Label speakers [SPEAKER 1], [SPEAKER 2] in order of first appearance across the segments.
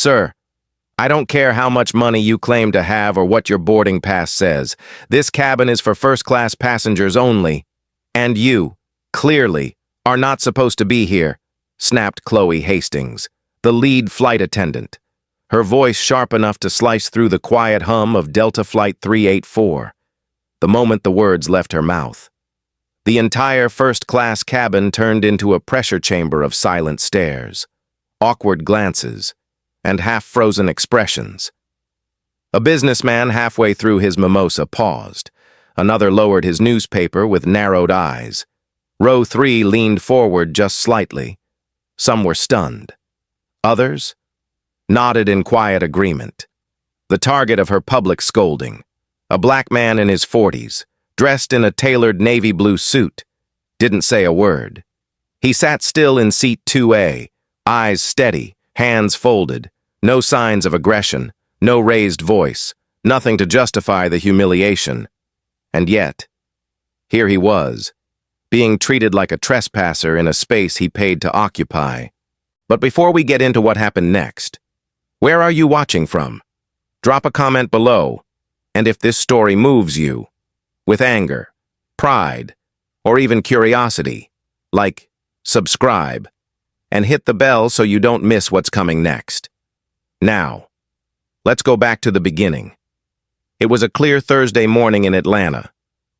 [SPEAKER 1] Sir, I don't care how much money you claim to have or what your boarding pass says. This cabin is for first-class passengers only. And you, clearly, are not supposed to be here, snapped Chloe Hastings, the lead flight attendant, her voice sharp enough to slice through the quiet hum of Delta Flight 384, the moment the words left her mouth. The entire first-class cabin turned into a pressure chamber of silent stares, awkward glances, and half-frozen expressions. A businessman halfway through his mimosa paused. Another lowered his newspaper with narrowed eyes. Row 3 leaned forward just slightly. Some were stunned. Others nodded in quiet agreement. The target of her public scolding, a black man in his 40s, dressed in a tailored navy blue suit, didn't say a word. He sat still in seat 2A, eyes steady, hands folded, no signs of aggression, no raised voice, nothing to justify the humiliation. And yet, here he was, being treated like a trespasser in a space he paid to occupy. But before we get into what happened next, where are you watching from? Drop a comment below, and if this story moves you, with anger, pride, or even curiosity, like, subscribe, and hit the bell so you don't miss what's coming next. Now, let's go back to the beginning. It was a clear Thursday morning in Atlanta.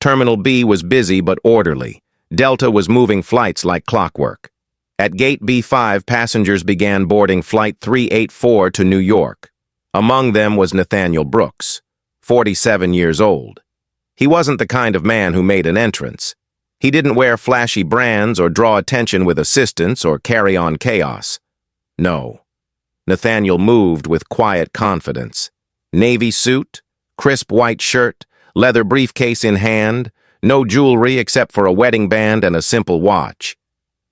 [SPEAKER 1] Terminal B was busy but orderly. Delta was moving flights like clockwork. At Gate B5, passengers began boarding Flight 384 to New York. Among them was Nathaniel Brooks, 47 years old. He wasn't the kind of man who made an entrance. He didn't wear flashy brands or draw attention with assistance or carry on chaos. No. Nathaniel moved with quiet confidence. Navy suit, crisp white shirt, leather briefcase in hand, no jewelry except for a wedding band and a simple watch.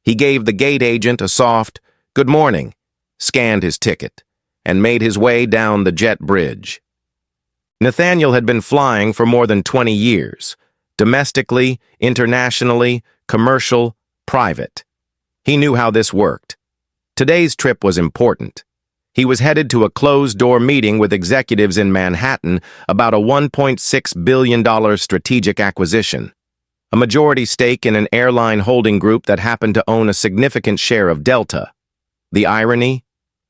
[SPEAKER 1] He gave the gate agent a soft, "Good morning," scanned his ticket, and made his way down the jet bridge. Nathaniel had been flying for more than 20 years, domestically, internationally, commercial, private. He knew how this worked. Today's trip was important. He was headed to a closed-door meeting with executives in Manhattan about a $1.6 billion strategic acquisition, a majority stake in an airline holding group that happened to own a significant share of Delta. The irony?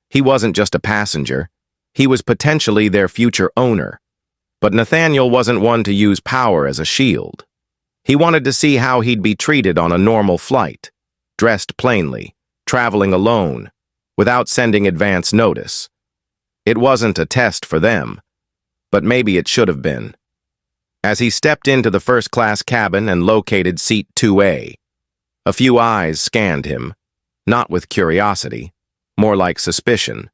[SPEAKER 1] He wasn't just a passenger. He was potentially their future owner. But Nathaniel wasn't one to use power as a shield. He wanted to see how he'd be treated on a normal flight, dressed plainly, traveling alone, without sending advance notice. It wasn't a test for them, but maybe it should have been. As he stepped into the first-class cabin and located seat 2A, a few eyes scanned him, not with curiosity, more like suspicion.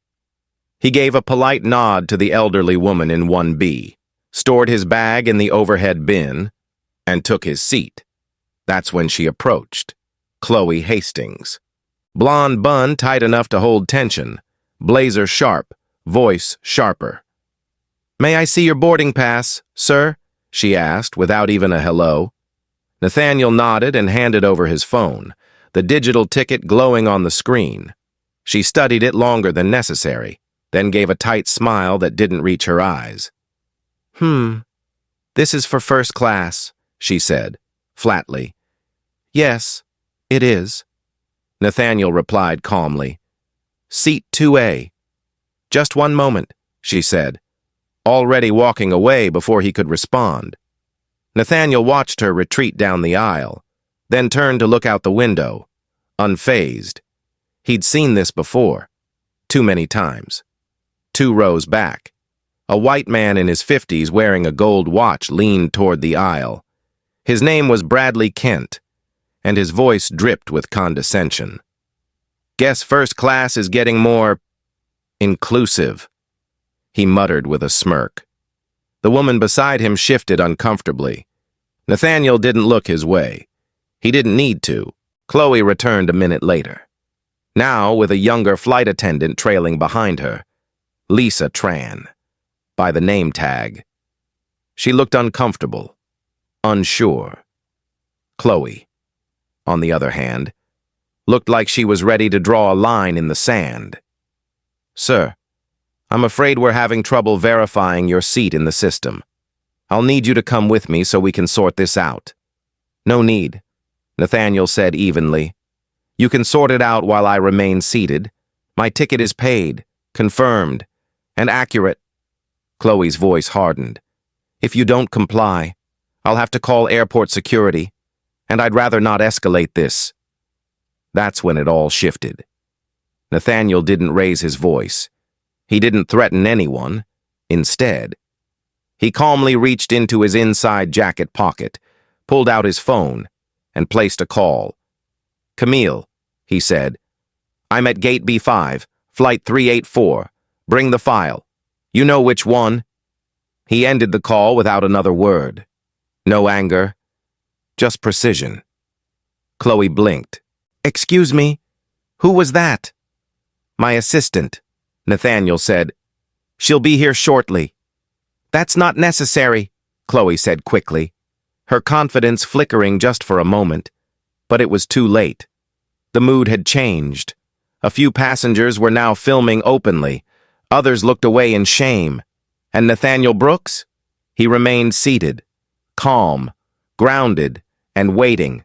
[SPEAKER 1] He gave a polite nod to the elderly woman in 1B, stored his bag in the overhead bin, and took his seat. That's when she approached, Chloe Hastings. Blonde bun tight enough to hold tension, blazer sharp, voice sharper. "May I see your boarding pass, sir?" she asked, without even a hello. Nathaniel nodded and handed over his phone, the digital ticket glowing on the screen. She studied it longer than necessary, then gave a tight smile that didn't reach her eyes. This is for first class," she said, flatly. "Yes, it is," Nathaniel replied calmly. "Seat 2A. "Just one moment," she said, already walking away before he could respond. Nathaniel watched her retreat down the aisle, then turned to look out the window, unfazed. He'd seen this before, too many times. 2 rows back, a white man in his 50s wearing a gold watch leaned toward the aisle. His name was Bradley Kent, and his voice dripped with condescension. "Guess first class is getting more inclusive," he muttered with a smirk. The woman beside him shifted uncomfortably. Nathaniel didn't look his way. He didn't need to. Chloe returned a minute later, now with a younger flight attendant trailing behind her, Lisa Tran, by the name tag. She looked uncomfortable, unsure. Chloe, on the other hand, looked like she was ready to draw a line in the sand. "Sir, I'm afraid we're having trouble verifying your seat in the system. I'll need you to come with me so we can sort this out." "No need," Nathaniel said evenly. "You can sort it out while I remain seated. My ticket is paid, confirmed, and accurate." Chloe's voice hardened. "If you don't comply, I'll have to call airport security, and I'd rather not escalate this." That's when it all shifted. Nathaniel didn't raise his voice. He didn't threaten anyone. Instead, he calmly reached into his inside jacket pocket, pulled out his phone, and placed a call. "Camille," he said, "I'm at Gate B5, Flight 384. Bring the file. You know which one." He ended the call without another word. No anger, just precision. Chloe blinked. "Excuse me, who was that?" "My assistant," Nathaniel said. "She'll be here shortly." "That's not necessary," Chloe said quickly, her confidence flickering just for a moment. But it was too late. The mood had changed. A few passengers were now filming openly. Others looked away in shame. And Nathaniel Brooks? He remained seated, calm, grounded, and waiting.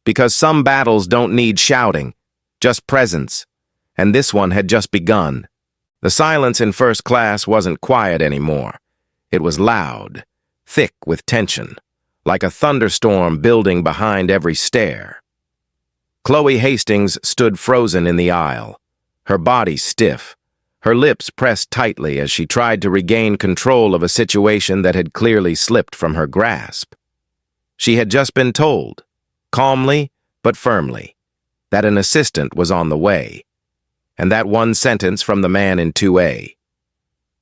[SPEAKER 1] Because some battles don't need shouting, just presence. And this one had just begun. The silence in first class wasn't quiet anymore. It was loud, thick with tension, like a thunderstorm building behind every stair. Chloe Hastings stood frozen in the aisle, her body stiff, her lips pressed tightly as she tried to regain control of a situation that had clearly slipped from her grasp. She had just been told, calmly but firmly, that an assistant was on the way, and that one sentence from the man in 2A,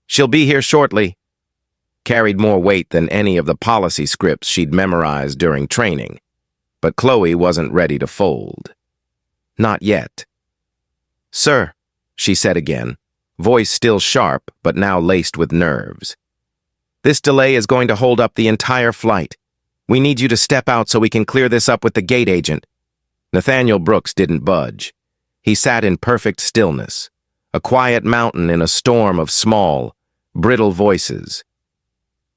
[SPEAKER 1] "She'll be here shortly," carried more weight than any of the policy scripts she'd memorized during training. But Chloe wasn't ready to fold. Not yet. "Sir," she said again, voice still sharp but now laced with nerves. "This delay is going to hold up the entire flight. We need you to step out so we can clear this up with the gate agent." Nathaniel Brooks didn't budge. He sat in perfect stillness, a quiet mountain in a storm of small, brittle voices.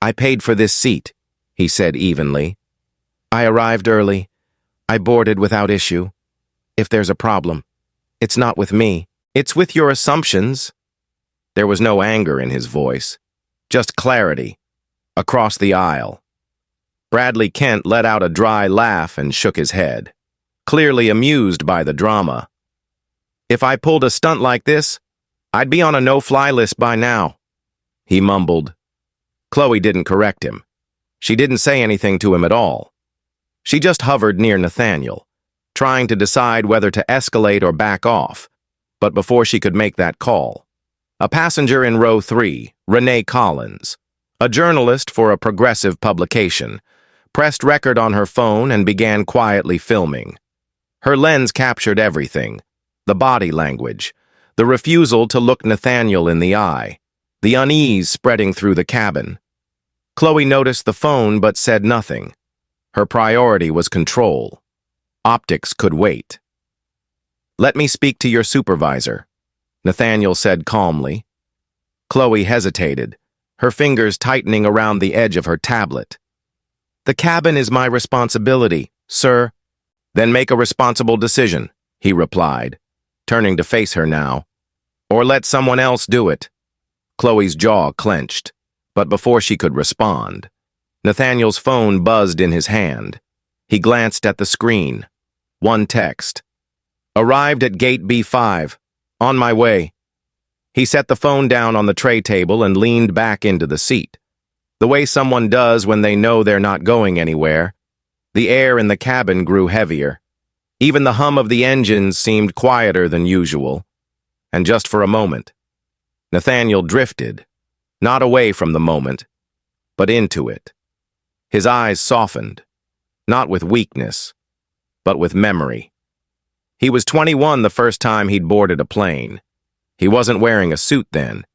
[SPEAKER 1] "I paid for this seat," he said evenly. "I arrived early. I boarded without issue. If there's a problem, it's not with me. It's with your assumptions." There was no anger in his voice, just clarity, across the aisle. Bradley Kent let out a dry laugh and shook his head, clearly amused by the drama. "If I pulled a stunt like this, I'd be on a no-fly list by now," he mumbled. Chloe didn't correct him. She didn't say anything to him at all. She just hovered near Nathaniel, trying to decide whether to escalate or back off. But before she could make that call, a passenger in row 3, Renee Collins, a journalist for a progressive publication, pressed record on her phone and began quietly filming. Her lens captured everything: the body language, the refusal to look Nathaniel in the eye, the unease spreading through the cabin. Chloe noticed the phone but said nothing. Her priority was control. Optics could wait. "Let me speak to your supervisor," Nathaniel said calmly. Chloe hesitated, her fingers tightening around the edge of her tablet. "The cabin is my responsibility, sir." "Then make a responsible decision," he replied, turning to face her now. "Or let someone else do it." Chloe's jaw clenched, but before she could respond, Nathaniel's phone buzzed in his hand. He glanced at the screen. One text. "Arrived at Gate B5. On my way." He set the phone down on the tray table and leaned back into the seat, the way someone does when they know they're not going anywhere. The air in the cabin grew heavier. Even the hum of the engines seemed quieter than usual. And just for a moment, Nathaniel drifted, not away from the moment, but into it. His eyes softened, not with weakness, but with memory. He was 21 the first time he'd boarded a plane. He wasn't wearing a suit then.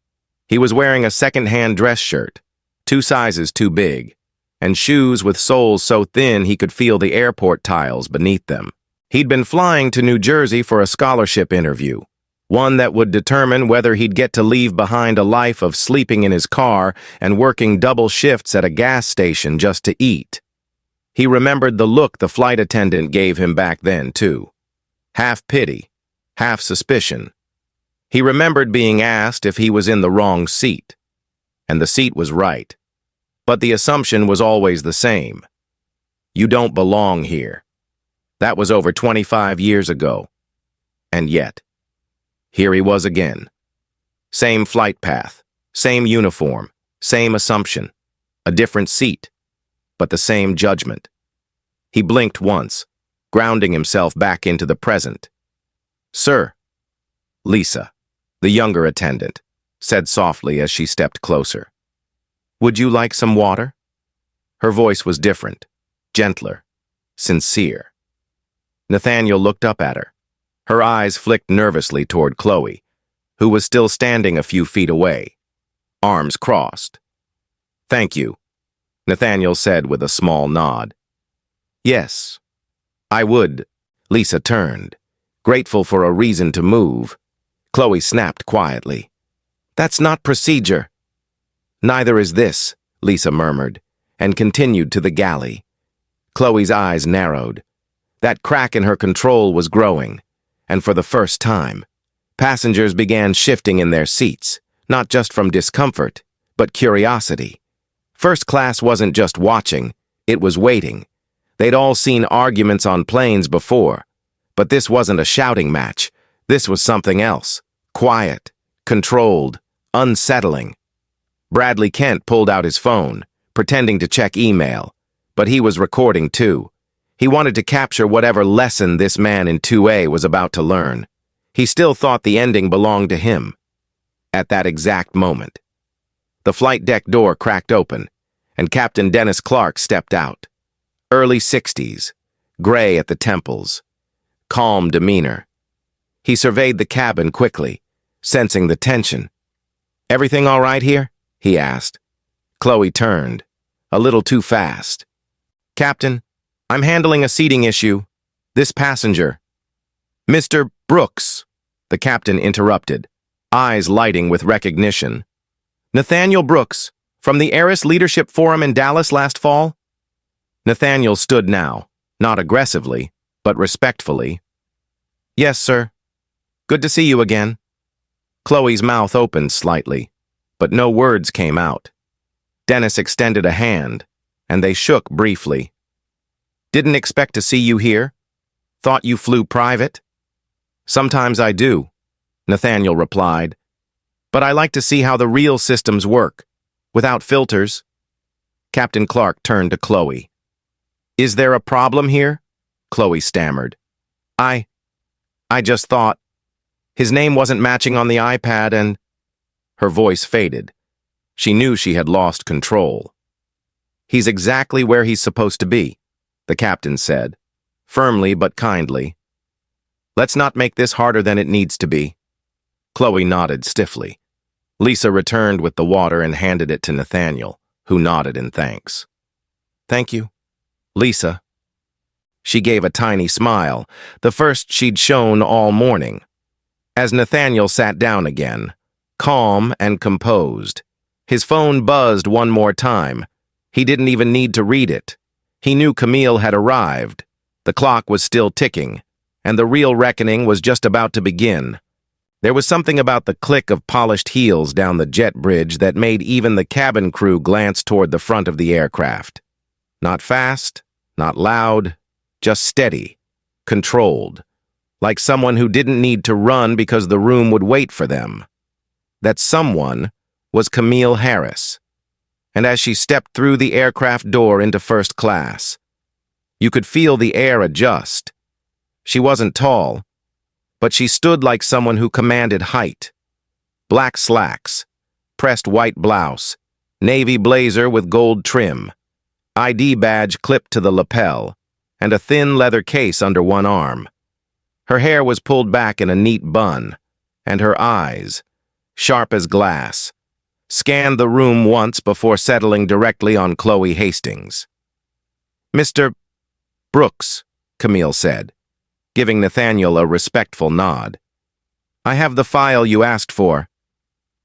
[SPEAKER 1] He was wearing a second-hand dress shirt, 2 sizes too big, and shoes with soles so thin he could feel the airport tiles beneath them. He'd been flying to New Jersey for a scholarship interview, one that would determine whether he'd get to leave behind a life of sleeping in his car and working double shifts at a gas station just to eat. He remembered the look the flight attendant gave him back then, too. Half pity, half suspicion. He remembered being asked if he was in the wrong seat. And the seat was right. But the assumption was always the same. You don't belong here. That was over 25 years ago. And yet, here he was again. Same flight path, same uniform, same assumption, a different seat, but the same judgment. He blinked once, grounding himself back into the present. "Sir," Lisa, the younger attendant, said softly as she stepped closer. "Would you like some water?" Her voice was different, gentler, sincere. Nathaniel looked up at her. Her eyes flicked nervously toward Chloe, who was still standing a few feet away, arms crossed. "Thank you," Nathaniel said with a small nod. "Yes, I would." Lisa turned, grateful for a reason to move. Chloe snapped quietly. "That's not procedure." "Neither is this," Lisa murmured, and continued to the galley. Chloe's eyes narrowed. That crack in her control was growing, and for the first time, passengers began shifting in their seats, not just from discomfort, but curiosity. First class wasn't just watching, it was waiting. They'd all seen arguments on planes before, but this wasn't a shouting match. This was something else. Quiet, controlled, unsettling. Bradley Kent pulled out his phone, pretending to check email, but he was recording too. He wanted to capture whatever lesson this man in 2A was about to learn. He still thought the ending belonged to him. At that exact moment, the flight deck door cracked open, and Captain Dennis Clark stepped out. Early 60s, gray at the temples, calm demeanor. He surveyed the cabin quickly, sensing the tension. "Everything all right here?" he asked. Chloe turned, a little too fast. "Captain, I'm handling a seating issue. This passenger." "Mr. Brooks," the captain interrupted, eyes lighting with recognition. "Nathaniel Brooks, from the Heiress Leadership Forum in Dallas last fall?" Nathaniel stood now, not aggressively, but respectfully. "Yes, sir. Good to see you again." Chloe's mouth opened slightly, but no words came out. Dennis extended a hand, and they shook briefly. "Didn't expect to see you here. Thought you flew private?" "Sometimes I do," Nathaniel replied. "But I like to see how the real systems work, without filters." Captain Clark turned to Chloe. "Is there a problem here?" Chloe stammered. I just thought. His name wasn't matching on the iPad and..." Her voice faded. She knew she had lost control. "He's exactly where he's supposed to be," the captain said, firmly but kindly. "Let's not make this harder than it needs to be." Chloe nodded stiffly. Lisa returned with the water and handed it to Nathaniel, who nodded in thanks. "Thank you, Lisa." She gave a tiny smile, the first she'd shown all morning. As Nathaniel sat down again, calm and composed, his phone buzzed one more time. He didn't even need to read it. He knew Camille had arrived. The clock was still ticking, and the real reckoning was just about to begin. There was something about the click of polished heels down the jet bridge that made even the cabin crew glance toward the front of the aircraft. Not fast, not loud, just steady, controlled, like someone who didn't need to run because the room would wait for them. That someone was Camille Harris. And as she stepped through the aircraft door into first class, you could feel the air adjust. She wasn't tall, but she stood like someone who commanded height. Black slacks, pressed white blouse, navy blazer with gold trim, ID badge clipped to the lapel, and a thin leather case under one arm. Her hair was pulled back in a neat bun, and her eyes, sharp as glass, scanned the room once before settling directly on Chloe Hastings. "Mr. Brooks," Camille said, giving Nathaniel a respectful nod. I have the file you asked for.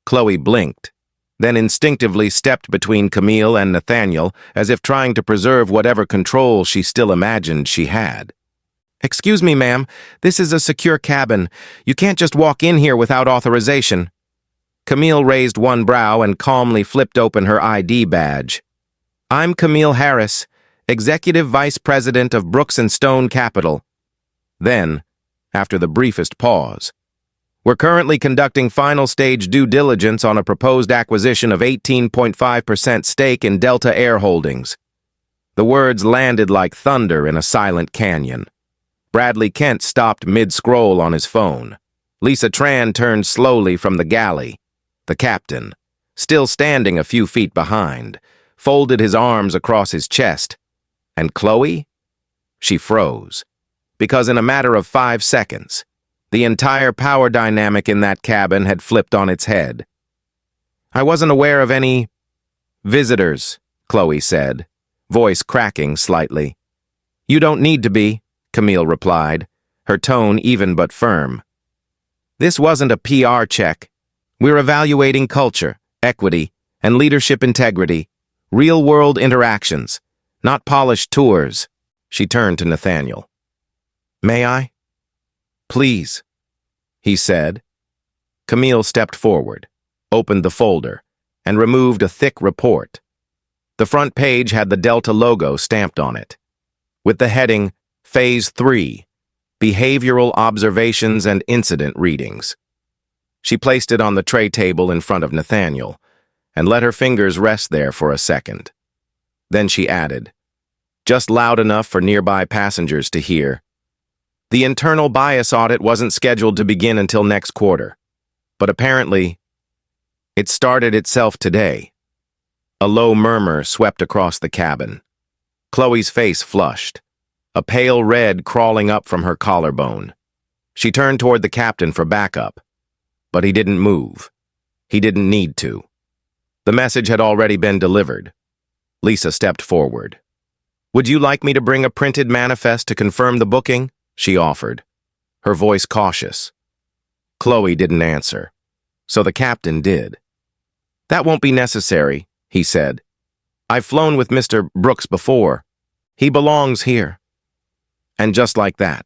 [SPEAKER 1] Chloe blinked, then instinctively stepped between Camille and Nathaniel as if trying to preserve whatever control she still imagined she had. Excuse me, ma'am. This is a secure cabin. You can't just walk in here without authorization. Camille raised one brow and calmly flipped open her ID badge. I'm Camille Harris, Executive Vice President of Brooks & Stone Capital. Then, after the briefest pause, we're currently conducting final stage due diligence on a proposed acquisition of 18.5% stake in Delta Air Holdings. The words landed like thunder in a silent canyon. Bradley Kent stopped mid-scroll on his phone. Lisa Tran turned slowly from the galley. The captain, still standing a few feet behind, folded his arms across his chest. And Chloe? She froze, because in a matter of 5 seconds, the entire power dynamic in that cabin had flipped on its head. I wasn't aware of any visitors, Chloe said, voice cracking slightly. You don't need to be, Camille replied, her tone even but firm. This wasn't a PR check. We're evaluating culture, equity, and leadership integrity, real-world interactions, not polished tours. She turned to Nathaniel. May I? Please, he said. Camille stepped forward, opened the folder, and removed a thick report. The front page had the Delta logo stamped on it, with the heading Phase 3, Behavioral Observations and Incident Readings. She placed it on the tray table in front of Nathaniel and let her fingers rest there for a second. Then she added, just loud enough for nearby passengers to hear, the internal bias audit wasn't scheduled to begin until next quarter, but apparently, it started itself today. A low murmur swept across the cabin. Chloe's face flushed, a pale red crawling up from her collarbone. She turned toward the captain for backup, but he didn't move. He didn't need to. The message had already been delivered. Lisa stepped forward. Would you like me to bring a printed manifest to confirm the booking? She offered, her voice cautious. Chloe didn't answer, so the captain did. That won't be necessary, he said. I've flown with Mr. Brooks before. He belongs here. And just like that,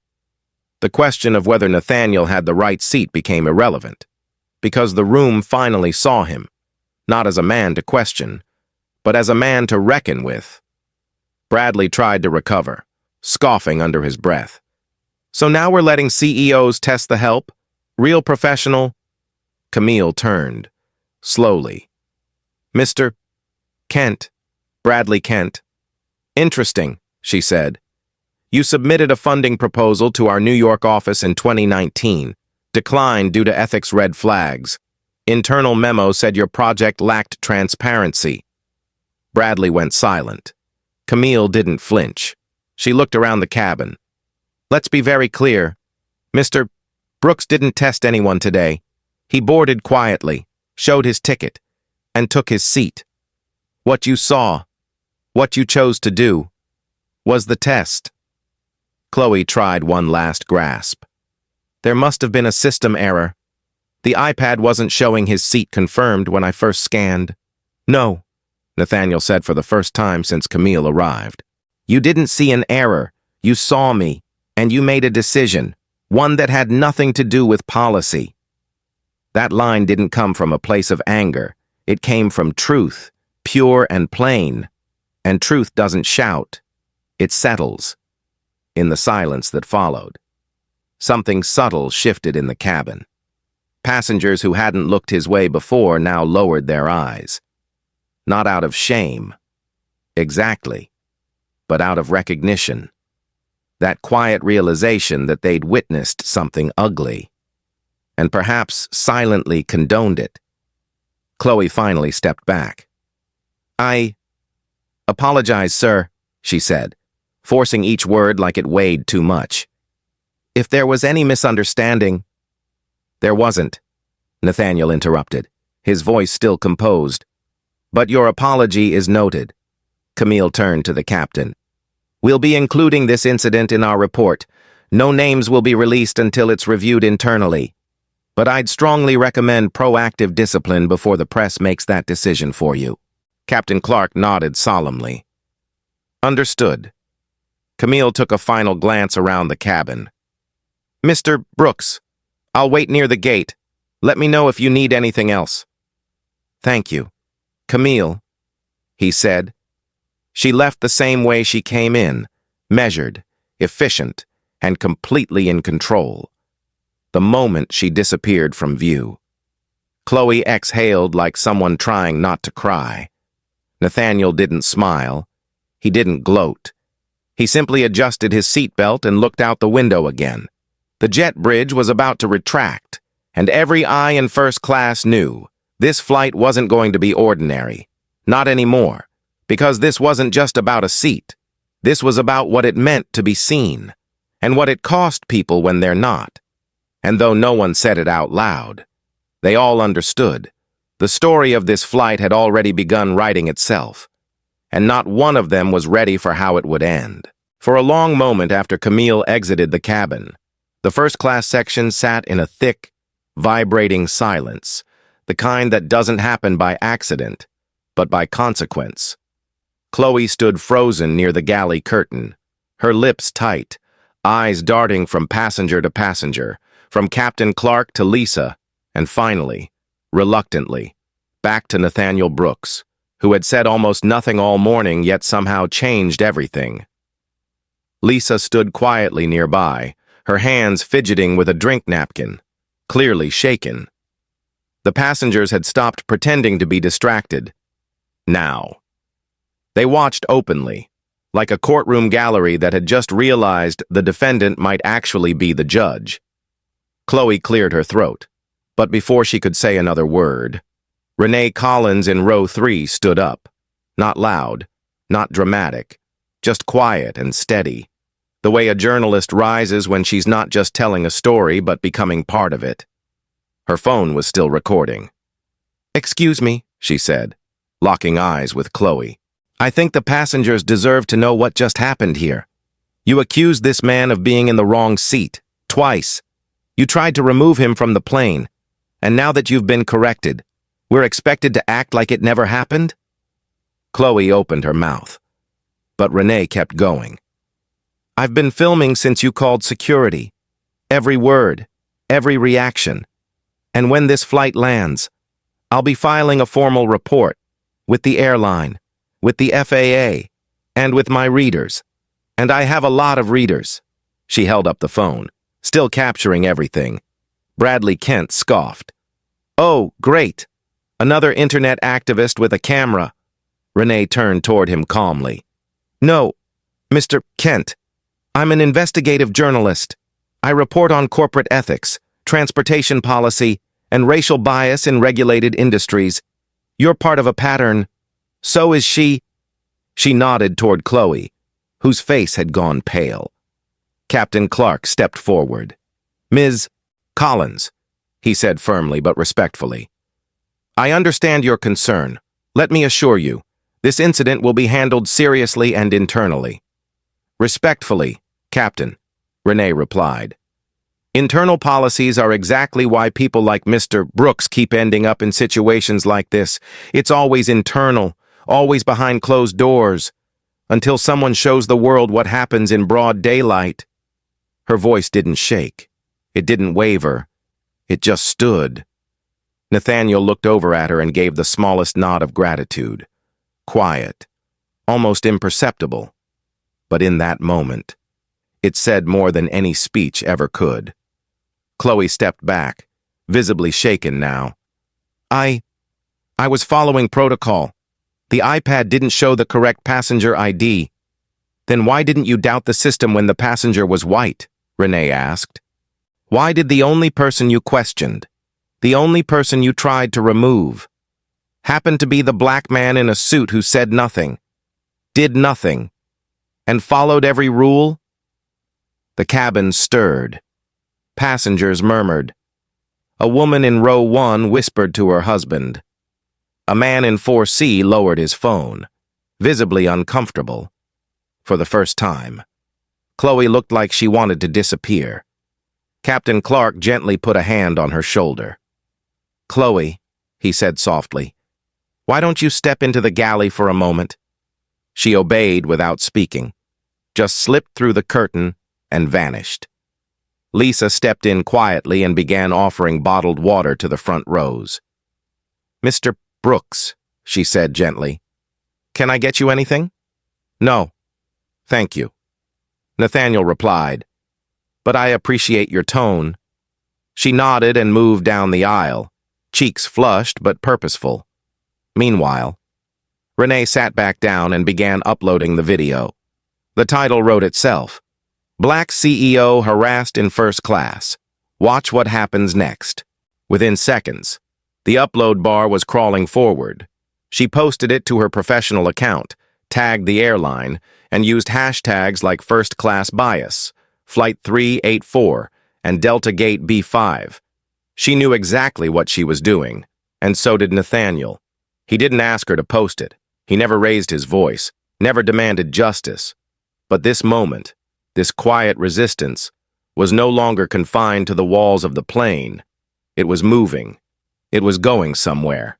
[SPEAKER 1] the question of whether Nathaniel had the right seat became irrelevant, because the room finally saw him, not as a man to question, but as a man to reckon with. Bradley tried to recover, scoffing under his breath. So now we're letting CEOs test the help? Real professional? Camille turned, slowly. Mr. Kent, Bradley Kent. Interesting, she said. You submitted a funding proposal to our New York office in 2019, declined due to ethics red flags. Internal memo said your project lacked transparency. Bradley went silent. Camille didn't flinch. She looked around the cabin. Let's be very clear. Mr. Brooks didn't test anyone today. He boarded quietly, showed his ticket, and took his seat. What you saw, what you chose to do, was the test. Chloe tried one last grasp. There must have been a system error. The iPad wasn't showing his seat confirmed when I first scanned. No, Nathaniel said for the first time since Camille arrived. You didn't see an error. You saw me, and you made a decision, one that had nothing to do with policy. That line didn't come from a place of anger. It came from truth, pure and plain. And truth doesn't shout. It settles. In the silence that followed, something subtle shifted in the cabin. Passengers who hadn't looked his way before now lowered their eyes. Not out of shame, exactly, but out of recognition. That quiet realization that they'd witnessed something ugly, and perhaps silently condoned it. Chloe finally stepped back. I apologize, sir, she said, forcing each word like it weighed too much. If there was any misunderstanding— There wasn't, Nathaniel interrupted, his voice still composed. But your apology is noted. Camille turned to the captain. We'll be including this incident in our report. No names will be released until it's reviewed internally. But I'd strongly recommend proactive discipline before the press makes that decision for you. Captain Clark nodded solemnly. Understood. Camille took a final glance around the cabin. Mr. Brooks, I'll wait near the gate. Let me know if you need anything else. Thank you. Camille, he said. She left the same way she came in, measured, efficient, and completely in control. The moment she disappeared from view. Chloe exhaled like someone trying not to cry. Nathaniel didn't smile. He didn't gloat. He simply adjusted his seatbelt and looked out the window again. The jet bridge was about to retract, and every eye in first class knew this flight wasn't going to be ordinary. Not anymore, because this wasn't just about a seat. This was about what it meant to be seen, and what it cost people when they're not. And though no one said it out loud, they all understood. The story of this flight had already begun writing itself, and not one of them was ready for how it would end. For a long moment after Camille exited the cabin, the first-class section sat in a thick, vibrating silence, the kind that doesn't happen by accident, but by consequence. Chloe stood frozen near the galley curtain, her lips tight, eyes darting from passenger to passenger, from Captain Clark to Lisa, and finally, reluctantly, back to Nathaniel Brooks, who had said almost nothing all morning yet somehow changed everything. Lisa stood quietly nearby, her hands fidgeting with a drink napkin, clearly shaken. The passengers had stopped pretending to be distracted. Now. They watched openly, like a courtroom gallery that had just realized the defendant might actually be the judge. Chloe cleared her throat, but before she could say another word, Renee Collins in row 3 stood up. Not loud, not dramatic, just quiet and steady, the way a journalist rises when she's not just telling a story but becoming part of it. Her phone was still recording. "Excuse me," she said, locking eyes with Chloe. "I think the passengers deserve to know what just happened here. You accused this man of being in the wrong seat, twice. You tried to remove him from the plane, and now that you've been corrected, we're expected to act like it never happened?" Chloe opened her mouth, but Renee kept going. "I've been filming since you called security. Every word, every reaction. And when this flight lands, I'll be filing a formal report with the airline, with the FAA, and with my readers. And I have a lot of readers." She held up the phone, still capturing everything. Bradley Kent scoffed. "Oh, great. Another internet activist with a camera." Renee turned toward him calmly. "No, Mr. Kent. I'm an investigative journalist. I report on corporate ethics, transportation policy, and racial bias in regulated industries. You're part of a pattern. So is she." She nodded toward Chloe, whose face had gone pale. Captain Clark stepped forward. "Ms. Collins," he said firmly but respectfully. "I understand your concern. Let me assure you, this incident will be handled seriously and internally." "Respectfully, Captain," Renee replied. "Internal policies are exactly why people like Mr. Brooks keep ending up in situations like this. It's always internal, always behind closed doors, until someone shows the world what happens in broad daylight." Her voice didn't shake. It didn't waver. It just stood. Nathaniel looked over at her and gave the smallest nod of gratitude. Quiet, almost imperceptible. But in that moment, it said more than any speech ever could. Chloe stepped back, visibly shaken now. I was following protocol. The iPad didn't show the correct passenger ID. Then why didn't you doubt the system when the passenger was white? Renee asked. Why did the only person you questioned, the only person you tried to remove, happen to be the black man in a suit who said nothing, did nothing, and followed every rule? The cabin stirred. Passengers murmured. A woman in row 1 whispered to her husband. A man in 4C lowered his phone, visibly uncomfortable. For the first time, Chloe looked like she wanted to disappear. Captain Clark gently put a hand on her shoulder. "Chloe," he said softly, "why don't you step into the galley for a moment?" She obeyed without speaking, just slipped through the curtain and vanished. Lisa stepped in quietly and began offering bottled water to the front rows. "Mr. Brooks," she said gently, "can I get you anything?" "No, thank you," Nathaniel replied, "but I appreciate your tone." She nodded and moved down the aisle, cheeks flushed but purposeful. Meanwhile, Renee sat back down and began uploading the video. The title wrote itself: "Black CEO Harassed in First Class. Watch what happens next." Within seconds, the upload bar was crawling forward. She posted it to her professional account, tagged the airline, and used hashtags like First Class Bias, Flight 384, and Delta Gate B5. She knew exactly what she was doing, and so did Nathaniel. He didn't ask her to post it. He never raised his voice, never demanded justice. But this moment, this quiet resistance, was no longer confined to the walls of the plane. It was moving. It was going somewhere.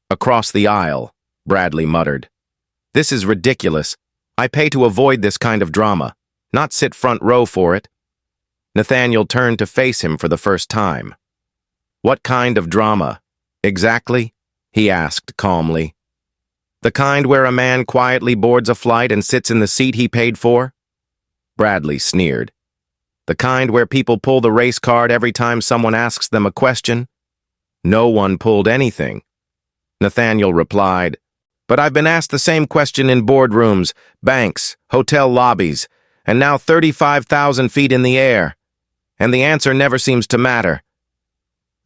[SPEAKER 1] Across the aisle, Bradley muttered, "This is ridiculous. I pay to avoid this kind of drama, not sit front row for it." Nathaniel turned to face him for the first time. "What kind of drama, exactly?" he asked calmly. "The kind where a man quietly boards a flight and sits in the seat he paid for?" Bradley sneered. "The kind where people pull the race card every time someone asks them a question?" "No one pulled anything," Nathaniel replied, "but I've been asked the same question in boardrooms, banks, hotel lobbies, and now 35,000 feet in the air. And the answer never seems to matter."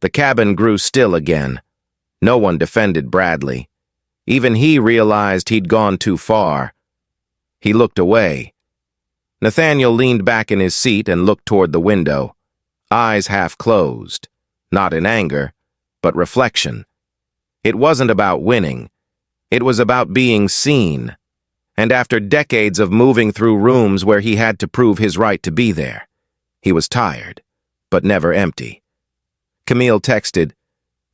[SPEAKER 1] The cabin grew still again. No one defended Bradley. Even he realized he'd gone too far. He looked away. Nathaniel leaned back in his seat and looked toward the window, eyes half closed, not in anger, but reflection. It wasn't about winning. It was about being seen. And after decades of moving through rooms where he had to prove his right to be there, he was tired, but never empty. Camille texted,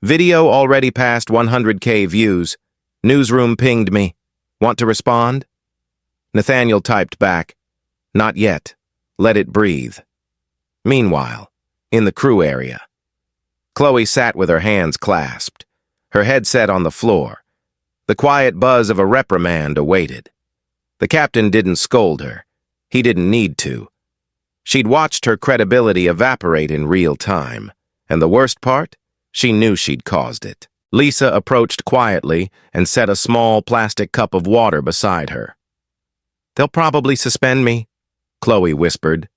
[SPEAKER 1] "Video already past 100K views. Newsroom pinged me. Want to respond?" Nathaniel typed back, "Not yet. Let it breathe." Meanwhile, in the crew area, Chloe sat with her hands clasped, her head set on the floor. The quiet buzz of a reprimand awaited. The captain didn't scold her. He didn't need to. She'd watched her credibility evaporate in real time, and the worst part? She knew she'd caused it. Lisa approached quietly and set a small plastic cup of water beside her. "They'll probably suspend me," Chloe whispered.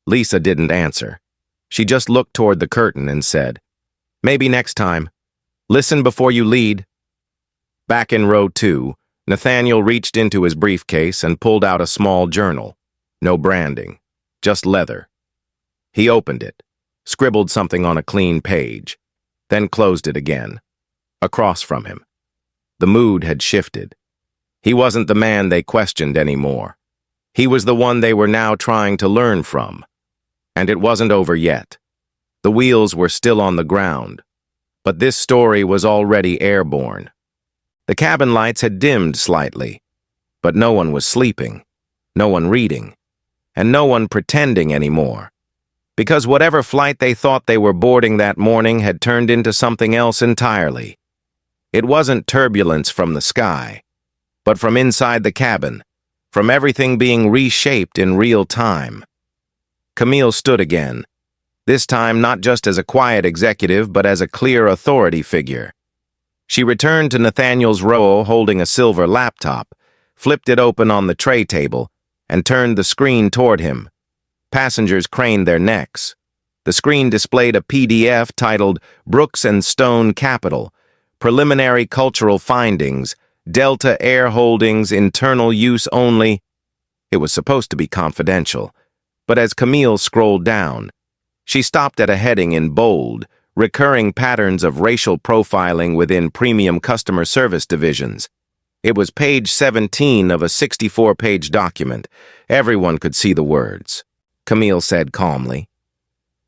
[SPEAKER 1] Lisa didn't answer. She just looked toward the curtain and said, "Maybe next time. Listen before you lead." Back in row 2, Nathaniel reached into his briefcase and pulled out a small journal. No branding, just leather. He opened it, scribbled something on a clean page, then closed it again. Across from him, the mood had shifted. He wasn't the man they questioned anymore. He was the one they were now trying to learn from. And it wasn't over yet. The wheels were still on the ground. But this story was already airborne. The cabin lights had dimmed slightly, but no one was sleeping, no one reading, and no one pretending anymore. Because whatever flight they thought they were boarding that morning had turned into something else entirely. It wasn't turbulence from the sky, but from inside the cabin, from everything being reshaped in real time. Camille stood again, this time not just as a quiet executive, but as a clear authority figure. She returned to Nathaniel's row holding a silver laptop, flipped it open on the tray table, and turned the screen toward him. Passengers craned their necks. The screen displayed a PDF titled Brooks and Stone Capital, Preliminary Cultural Findings, Delta Air Holdings, Internal Use Only. It was supposed to be confidential, but as Camille scrolled down, she stopped at a heading in bold, recurring patterns of racial profiling within premium customer service divisions. It was page 17 of a 64-page document. Everyone could see the words. Camille said calmly,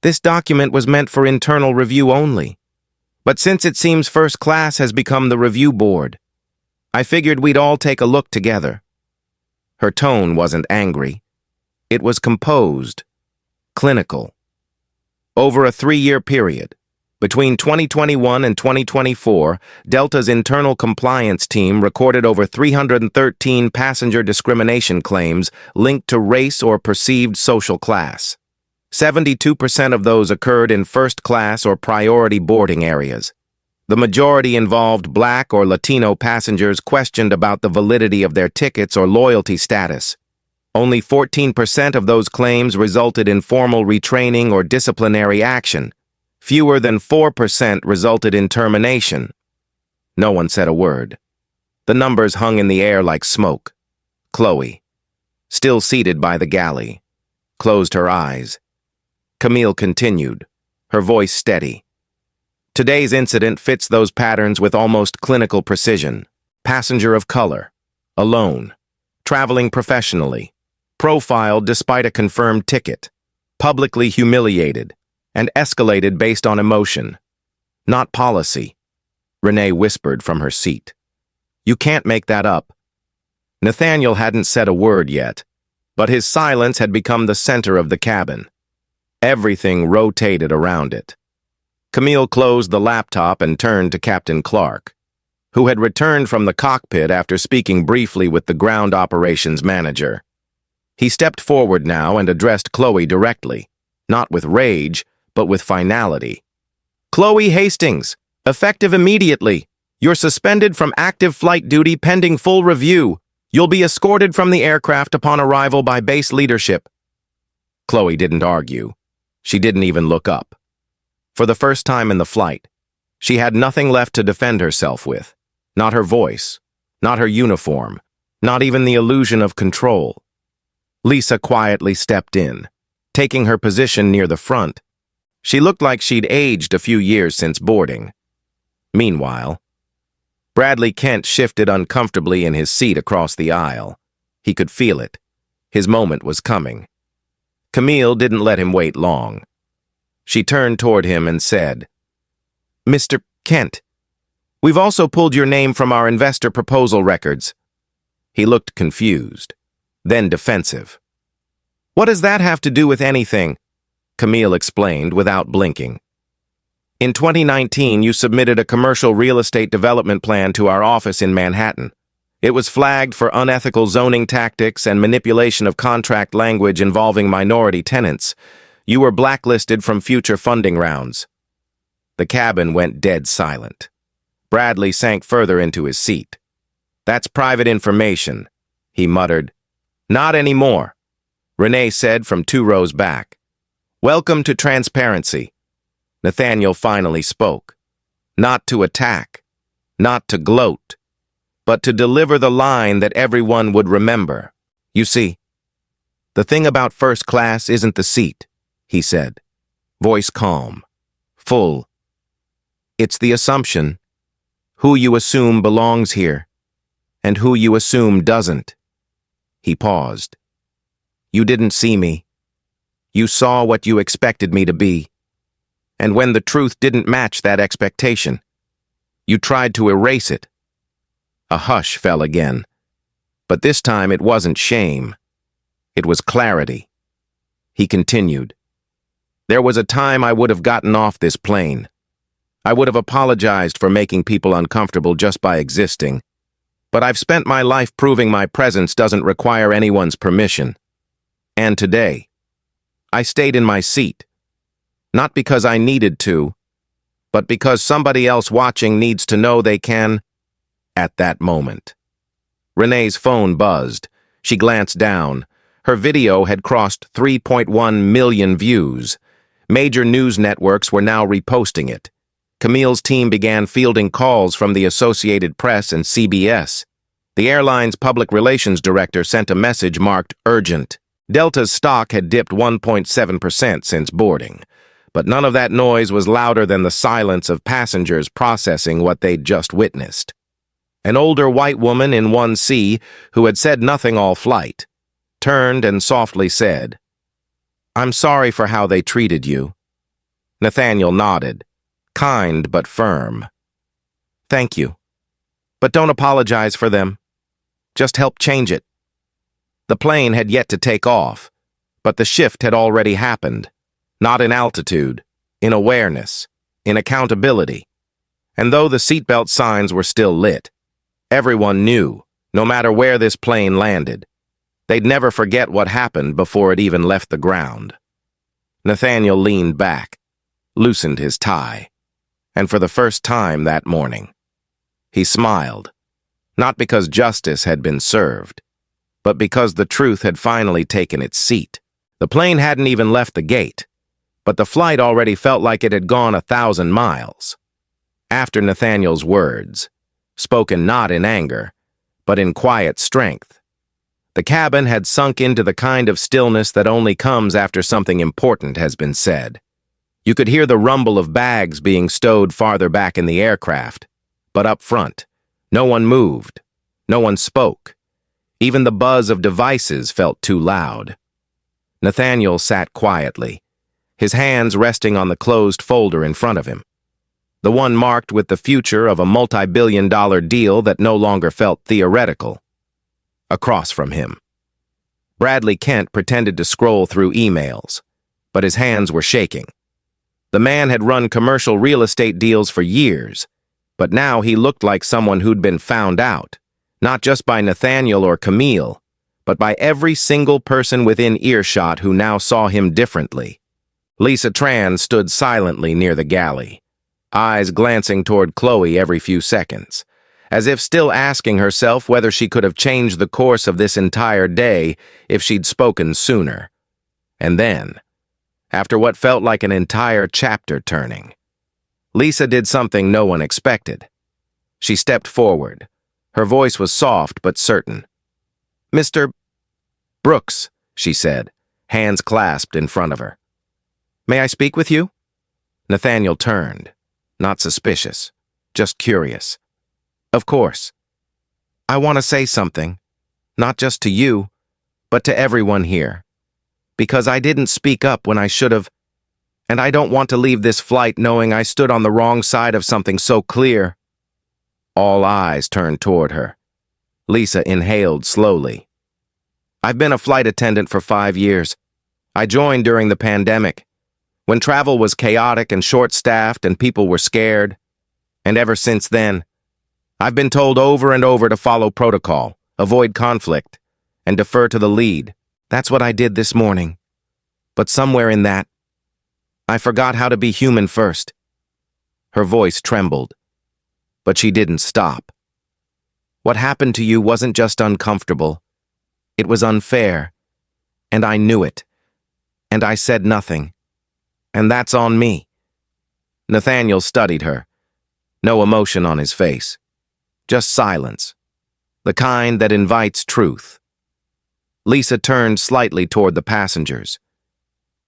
[SPEAKER 1] This document was meant for internal review only. But since it seems first class has become the review board, I figured we'd all take a look together. Her tone wasn't angry. It was composed, clinical. Over a 3-year period, between 2021 and 2024, Delta's internal compliance team recorded over 313 passenger discrimination claims linked to race or perceived social class. 72% of those occurred in first-class or priority boarding areas. The majority involved Black or Latino passengers questioned about the validity of their tickets or loyalty status. Only 14% of those claims resulted in formal retraining or disciplinary action. Fewer than 4% resulted in termination. No one said a word. The numbers hung in the air like smoke. Chloe, still seated by the galley, closed her eyes. Camille continued, her voice steady. Today's incident fits those patterns with almost clinical precision. Passenger of color, alone, traveling professionally, profiled despite a confirmed ticket, publicly humiliated, and escalated based on emotion. Not policy, Renee whispered from her seat. You can't make that up. Nathaniel hadn't said a word yet, but his silence had become the center of the cabin. Everything rotated around it. Camille closed the laptop and turned to Captain Clark, who had returned from the cockpit after speaking briefly with the ground operations manager. He stepped forward now and addressed Chloe directly, not with rage, but with finality. Chloe Hastings, effective immediately. You're suspended from active flight duty pending full review. You'll be escorted from the aircraft upon arrival by base leadership. Chloe didn't argue. She didn't even look up. For the first time in the flight, she had nothing left to defend herself with. Not her voice, not her uniform, not even the illusion of control. Lisa quietly stepped in, taking her position near the front. She looked like she'd aged a few years since boarding. Meanwhile, Bradley Kent shifted uncomfortably in his seat across the aisle. He could feel it. His moment was coming. Camille didn't let him wait long. She turned toward him and said, Mr. Kent, we've also pulled your name from our investor proposal records. He looked confused, then defensive. What does that have to do with anything? Camille explained without blinking. In 2019, you submitted a commercial real estate development plan to our office in Manhattan. It was flagged for unethical zoning tactics and manipulation of contract language involving minority tenants. You were blacklisted from future funding rounds. The cabin went dead silent. Bradley sank further into his seat. That's private information, he muttered. Not anymore, Renee said from 2 rows back. Welcome to transparency. Nathaniel finally spoke. Not to attack, not to gloat, but to deliver the line that everyone would remember. You see, the thing about first class isn't the seat, he said, voice calm, full. It's the assumption, who you assume belongs here, and who you assume doesn't. He paused. You didn't see me. You saw what you expected me to be. And when the truth didn't match that expectation, you tried to erase it. A hush fell again. But this time it wasn't shame. It was clarity. He continued. There was a time I would have gotten off this plane. I would have apologized for making people uncomfortable just by existing. But I've spent my life proving my presence doesn't require anyone's permission. And today, I stayed in my seat. Not because I needed to, but because somebody else watching needs to know they can, at that moment. Renee's phone buzzed. She glanced down. Her video had crossed 3.1 million views. Major news networks were now reposting it. Camille's team began fielding calls from the Associated Press and CBS. The airline's public relations director sent a message marked urgent. Delta's stock had dipped 1.7% since boarding, but none of that noise was louder than the silence of passengers processing what they'd just witnessed. An older white woman in 1C, who had said nothing all flight, turned and softly said, I'm sorry for how they treated you. Nathaniel nodded, kind but firm. Thank you. But don't apologize for them. Just help change it. The plane had yet to take off, but the shift had already happened. Not in altitude, in awareness, in accountability. And though the seatbelt signs were still lit, everyone knew, no matter where this plane landed, they'd never forget what happened before it even left the ground. Nathaniel leaned back, loosened his tie, and for the first time that morning, he smiled, not because justice had been served, but because the truth had finally taken its seat. The plane hadn't even left the gate, but the flight already felt like it had gone 1,000 miles. After Nathaniel's words, spoken not in anger, but in quiet strength, the cabin had sunk into the kind of stillness that only comes after something important has been said. You could hear the rumble of bags being stowed farther back in the aircraft, but up front, no one moved, no one spoke. Even the buzz of devices felt too loud. Nathaniel sat quietly, his hands resting on the closed folder in front of him, the one marked with the future of a multi-billion-dollar deal that no longer felt theoretical. Across from him, Bradley Kent pretended to scroll through emails, but his hands were shaking. The man had run commercial real estate deals for years, but now he looked like someone who'd been found out, not just by Nathaniel or Camille, but by every single person within earshot who now saw him differently. Lisa Tran stood silently near the galley, eyes glancing toward Chloe every few seconds, as if still asking herself whether she could have changed the course of this entire day if she'd spoken sooner. And then, after what felt like an entire chapter turning, Lisa did something no one expected. She stepped forward. Her voice was soft but certain. "Mr. Brooks," she said, hands clasped in front of her. "May I speak with you?" Nathaniel turned, not suspicious, just curious. "Of course. I want to say something, not just to you, but to everyone here. Because I didn't speak up when I should have, and I don't want to leave this flight knowing I stood on the wrong side of something so clear." All eyes turned toward her. Lisa inhaled slowly. "I've been a flight attendant for 5 years. I joined during the pandemic, when travel was chaotic and short-staffed and people were scared. And ever since then, I've been told over and over to follow protocol, avoid conflict, and defer to the lead. That's what I did this morning. But somewhere in that, I forgot how to be human first." Her voice trembled, but she didn't stop. "What happened to you wasn't just uncomfortable. It was unfair, and I knew it, and I said nothing. And that's on me." Nathaniel studied her, no emotion on his face. Just silence, the kind that invites truth. Lisa turned slightly toward the passengers.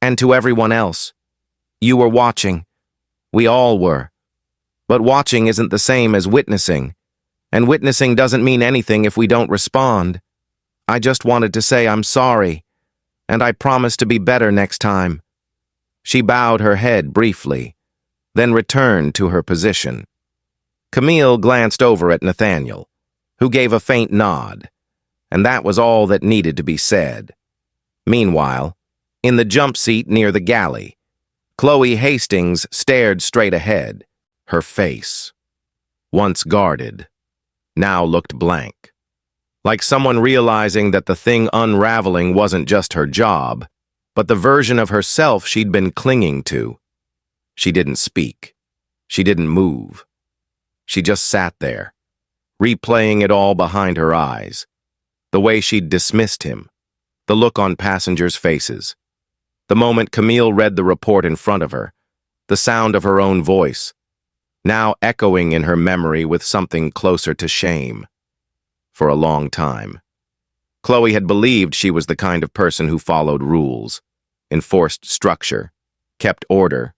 [SPEAKER 1] "And to everyone else, you were watching. We all were. But watching isn't the same as witnessing, and witnessing doesn't mean anything if we don't respond. I just wanted to say I'm sorry, and I promise to be better next time." She bowed her head briefly, then returned to her position. Camille glanced over at Nathaniel, who gave a faint nod, and that was all that needed to be said. Meanwhile, in the jump seat near the galley, Chloe Hastings stared straight ahead, her face, once guarded, now looked blank, like someone realizing that the thing unraveling wasn't just her job, but the version of herself she'd been clinging to. She didn't speak. She didn't move. She just sat there, replaying it all behind her eyes, the way she'd dismissed him, the look on passengers' faces, the moment Camille read the report in front of her, the sound of her own voice, now echoing in her memory with something closer to shame. For a long time, Chloe had believed she was the kind of person who followed rules, enforced structure, kept order.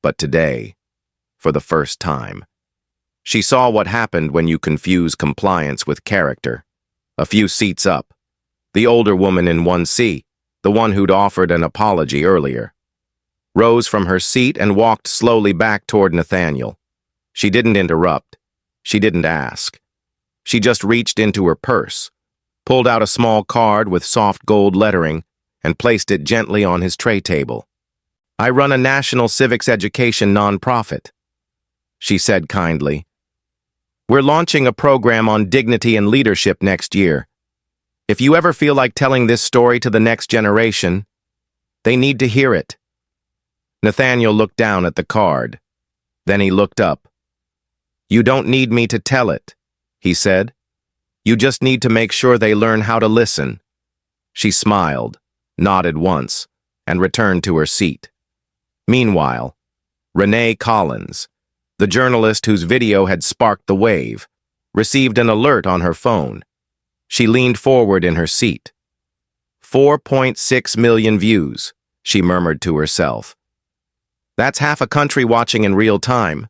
[SPEAKER 1] But today, for the first time, she saw what happened when you confuse compliance with character. A few seats up, the older woman in 1C, the one who'd offered an apology earlier. rose from her seat and walked slowly back toward Nathaniel. She didn't interrupt. She didn't ask. She just reached into her purse, pulled out a small card with soft gold lettering, and placed it gently on his tray table. "I run a national civics education nonprofit," she said kindly. "We're launching a program on dignity and leadership next year. If you ever feel like telling this story to the next generation, they need to hear it." Nathaniel looked down at the card. Then he looked up. "You don't need me to tell it," he said. "You just need to make sure they learn how to listen." She smiled, nodded once, and returned to her seat. Meanwhile, Renee Collins, the journalist whose video had sparked the wave, received an alert on her phone. She leaned forward in her seat. 4.6 million views, she murmured to herself. "That's half a country watching in real time."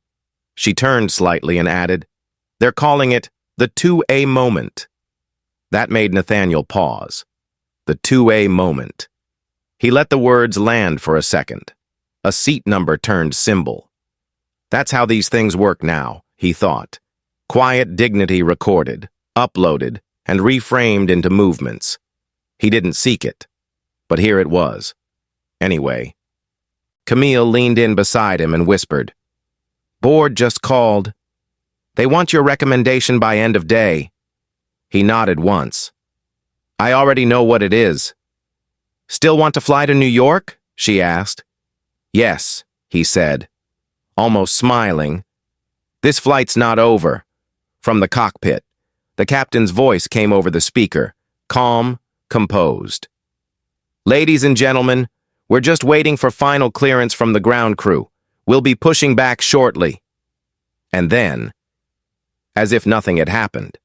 [SPEAKER 1] She turned slightly and added, "They're calling it the 2A moment." That made Nathaniel pause. The 2A moment. He let the words land for a second. A seat number turned symbol. That's how these things work now, he thought. Quiet dignity recorded, uploaded, and reframed into movements. He didn't seek it, but here it was. Anyway. Camille leaned in beside him and whispered, "Board just called. They want your recommendation by end of day." He nodded once. "I already know what it is." "Still want to fly to New York?" she asked. "Yes," he said, almost smiling. "This flight's not over." From the cockpit, the captain's voice came over the speaker, calm, composed. "Ladies and gentlemen, we're just waiting for final clearance from the ground crew. We'll be pushing back shortly." And then, as if nothing had happened,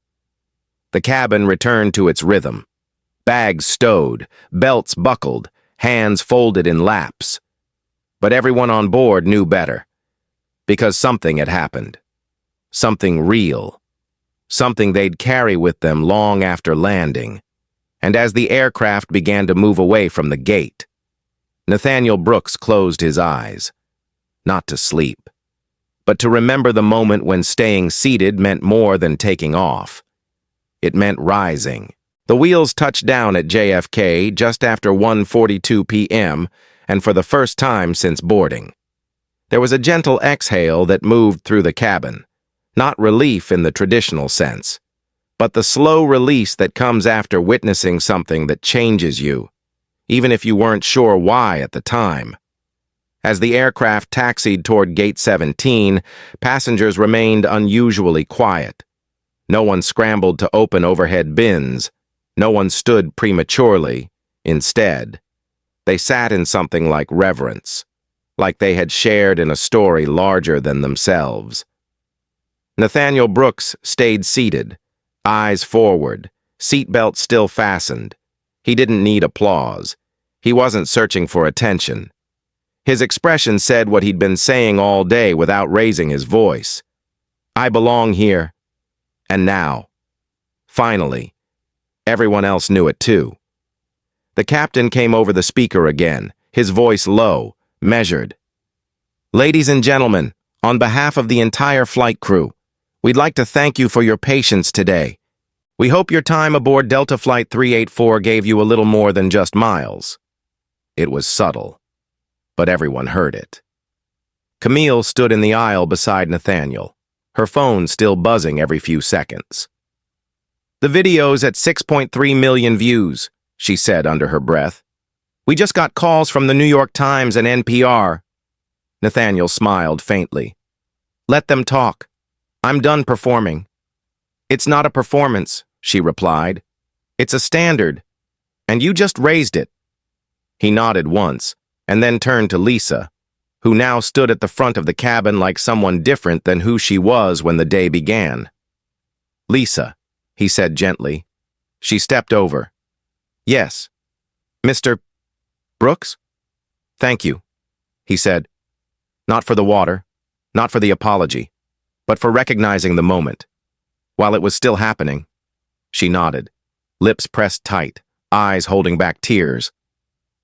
[SPEAKER 1] the cabin returned to its rhythm. Bags stowed, belts buckled, hands folded in laps. But everyone on board knew better, because something had happened. Something real. Something they'd carry with them long after landing. And as the aircraft began to move away from the gate, Nathaniel Brooks closed his eyes, not to sleep, but to remember the moment when staying seated meant more than taking off. It meant rising. The wheels touched down at JFK just after 1:42 p.m., and for the first time since boarding. There was a gentle exhale that moved through the cabin, not relief in the traditional sense, but the slow release that comes after witnessing something that changes you, even if you weren't sure why at the time. As the aircraft taxied toward Gate 17, passengers remained unusually quiet. No one scrambled to open overhead bins. No one stood prematurely. Instead, they sat in something like reverence, like they had shared in a story larger than themselves. Nathaniel Brooks stayed seated, eyes forward, seatbelt still fastened. He didn't need applause. He wasn't searching for attention. His expression said what he'd been saying all day without raising his voice. "I belong here." And now, finally, everyone else knew it too. The captain came over the speaker again, his voice low, measured. "Ladies and gentlemen, on behalf of the entire flight crew, we'd like to thank you for your patience today. We hope your time aboard Delta Flight 384 gave you a little more than just miles." It was subtle, but everyone heard it. Camille stood in the aisle beside Nathaniel, her phone still buzzing every few seconds. "The video's at 6.3 million views," she said under her breath. "We just got calls from the New York Times and NPR." Nathaniel smiled faintly. "Let them talk. I'm done performing." "It's not a performance," she replied. "It's a standard, and you just raised it." He nodded once, and then turned to Lisa, who now stood at the front of the cabin like someone different than who she was when the day began. "Lisa," he said gently. She stepped over. "Yes. Mr. Brooks?" "Thank you," he said. "Not for the water, not for the apology, but for recognizing the moment. While it was still happening." She nodded, lips pressed tight, eyes holding back tears.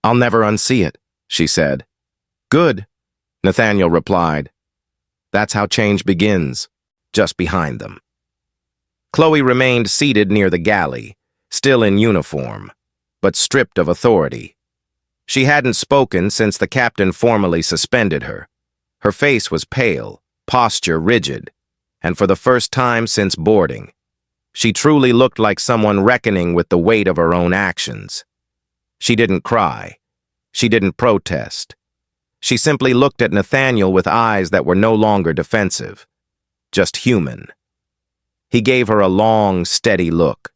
[SPEAKER 1] "I'll never unsee it," she said. Good, Nathaniel replied. That's how change begins, just behind them. Chloe remained seated near the galley, still in uniform, but stripped of authority. She hadn't spoken since the captain formally suspended her. Her face was pale, posture rigid, and for the first time since boarding, she truly looked like someone reckoning with the weight of her own actions. She didn't cry. She didn't protest. She simply looked at Nathaniel with eyes that were no longer defensive, just human. He gave her a long, steady look.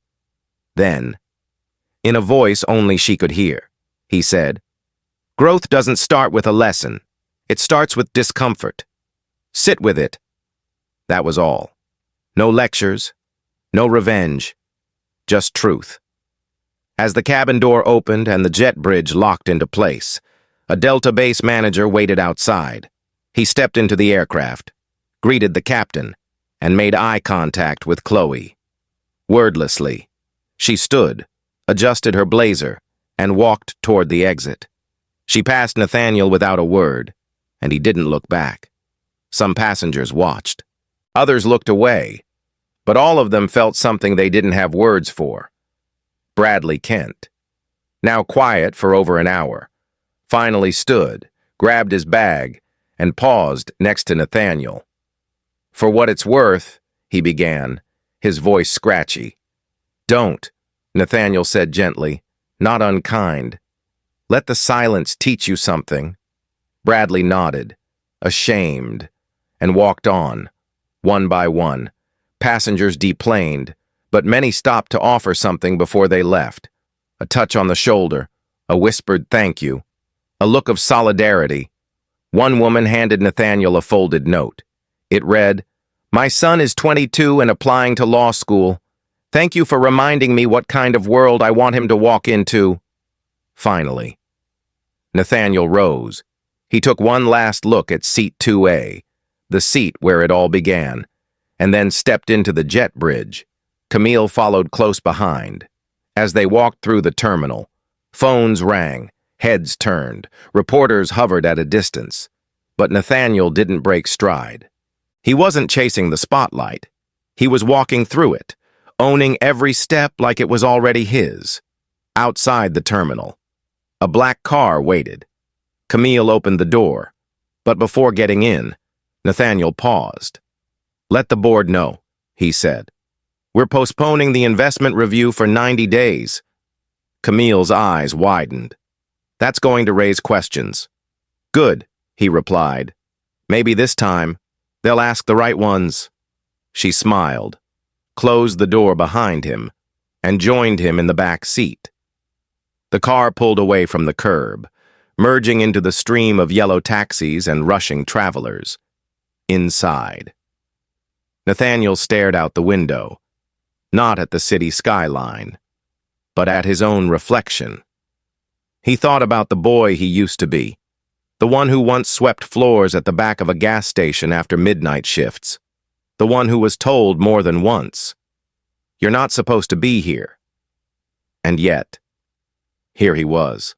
[SPEAKER 1] Then, in a voice only she could hear, he said, "Growth doesn't start with a lesson. It starts with discomfort. Sit with it." That was all. No lectures, no revenge, just truth. As the cabin door opened and the jet bridge locked into place, a Delta base manager waited outside. He stepped into the aircraft, greeted the captain, and made eye contact with Chloe. Wordlessly, she stood, adjusted her blazer, and walked toward the exit. She passed Nathaniel without a word, and he didn't look back. Some passengers watched. Others looked away, but all of them felt something they didn't have words for. Bradley Kent, now quiet for over an hour, finally stood, grabbed his bag, and paused next to Nathaniel. "For what it's worth," he began, his voice scratchy. "Don't," Nathaniel said gently, not unkind. "Let the silence teach you something." Bradley nodded, ashamed, and walked on, one by one. Passengers deplaned, but many stopped to offer something before they left. A touch on the shoulder, a whispered thank you, a look of solidarity. One woman handed Nathaniel a folded note. It read, "My son is 22 and applying to law school. Thank you for reminding me what kind of world I want him to walk into." Finally, Nathaniel rose. He took one last look at seat 2A, the seat where it all began, and then stepped into the jet bridge. Camille followed close behind. As they walked through the terminal, phones rang, heads turned, reporters hovered at a distance. But Nathaniel didn't break stride. He wasn't chasing the spotlight. He was walking through it, owning every step like it was already his. Outside the terminal, a black car waited. Camille opened the door, but before getting in, Nathaniel paused. "Let the board know," he said. "We're postponing the investment review for 90 days. Camille's eyes widened. "That's going to raise questions." "Good," he replied. "Maybe this time, they'll ask the right ones." She smiled, closed the door behind him, and joined him in the back seat. The car pulled away from the curb, merging into the stream of yellow taxis and rushing travelers. Inside, Nathaniel stared out the window, not at the city skyline, but at his own reflection. He thought about the boy he used to be, the one who once swept floors at the back of a gas station after midnight shifts, the one who was told more than once, "You're not supposed to be here." And yet, here he was,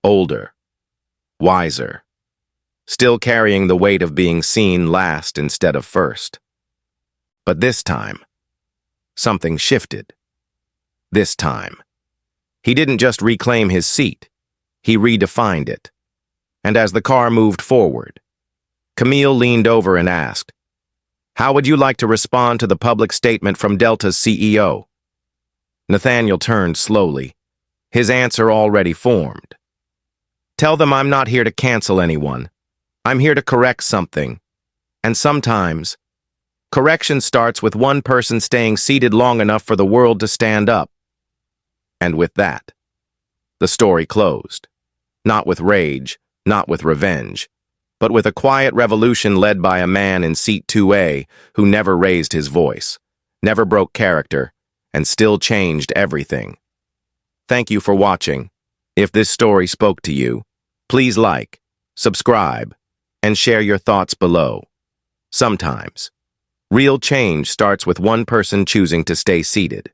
[SPEAKER 1] older, wiser, still carrying the weight of being seen last instead of first. But this time, something shifted. This time, he didn't just reclaim his seat, he redefined it. And as the car moved forward, Camille leaned over and asked, "How would you like to respond to the public statement from Delta's CEO?" Nathaniel turned slowly, his answer already formed. "Tell them I'm not here to cancel anyone. I'm here to correct something. And sometimes, correction starts with one person staying seated long enough for the world to stand up." And with that, the story closed. Not with rage, not with revenge, but with a quiet revolution led by a man in seat 2A who never raised his voice, never broke character, and still changed everything. Thank you for watching. If this story spoke to you, please like, subscribe, and share your thoughts below. Sometimes, real change starts with one person choosing to stay seated.